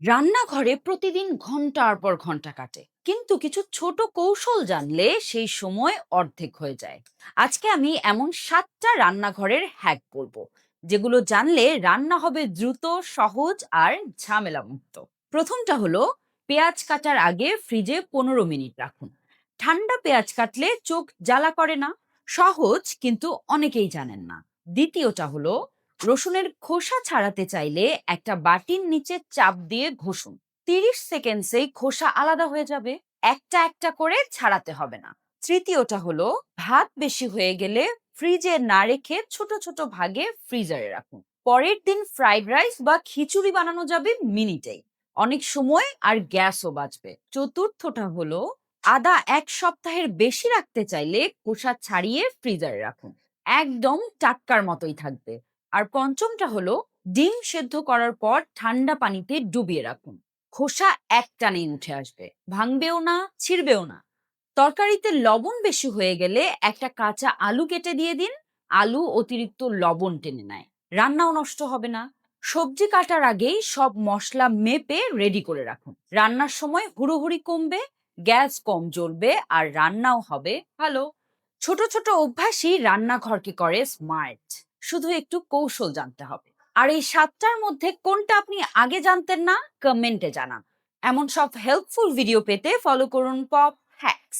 রান্নাঘরে প্রতিদিন ঘন্টার পর ঘন্টা কাটে, কিন্তু কিছু ছোট কৌশল জানলে সেই সময় অর্ধেক হয়ে যায়। আজকে আমি এমন 7টা রান্নাঘরের হ্যাক বলবো, যেগুলো জানলে রান্না হবে দ্রুত, সহজ আর ঝামেলা মুক্ত। প্রথমটা হলো, পেঁয়াজ কাটার আগে ফ্রিজে 15 মিনিট রাখুন। ঠান্ডা পেঁয়াজ কাটলে চোখ জ্বালা করে না। সহজ, কিন্তু অনেকেই জানেন না। দ্বিতীয়টা হলো, রসুনের খোসা ছাড়াতে চাইলে একটা বাটির নিচে চাপ দিয়ে ঘষুন। 30 সেকেন্ডসেই খোসা আলাদা হয়ে যাবে। একটা একটা করে ছাড়াতে হবে না। তৃতীয়টা হলো, ভাত বেশি হয়ে গেলে ফ্রিজে না রেখে ছোট ছোট ভাগে ফ্রিজারে রাখুন। পরের দিন ফ্রাইড রাইস বা খিচুড়ি বানানো যাবে মিনিটেই। অনেক সময় আর গ্যাসও বাঁচবে। চতুর্থটা হলো, আদা 1 সপ্তাহের বেশি রাখতে চাইলে খোসা ছাড়িয়ে ফ্রিজারে রাখুন। একদম টাটকার মতোই থাকবে। আর পঞ্চমটা হলো, ডিম সেদ্ধ করার পর ঠান্ডা পানিতে ডুবিয়ে রাখুন। খোসা একটানেই উঠে আসবে, ভাঙবেও না, ছিঁড়বেও না। তরকারিতে লবণ বেশি হয়ে গেলে একটা কাঁচা আলু কেটে দিয়ে দিন। আলু অতিরিক্ত লবণ টেনে নেয়, রান্নাও নষ্ট হবে না। সবজি কাটার আগেই সব মশলা মেপে রেডি করে রাখুন। রান্নার সময় হুড়োহুড়ি কমবে, গ্যাস কম জ্বলবে, আর রান্নাও হবে ভালো। ছোট ছোট অভ্যাসই রান্নাঘরকে করে স্মার্ট। শুধু একটু কৌশল জানতে হবে। আর এই 7টার মধ্যে কোনটা আপনি আগে জানতেন না, কমেন্টে জানান। এমন সব হেল্পফুল ভিডিও পেতে ফলো করুন পপ হ্যাক্স।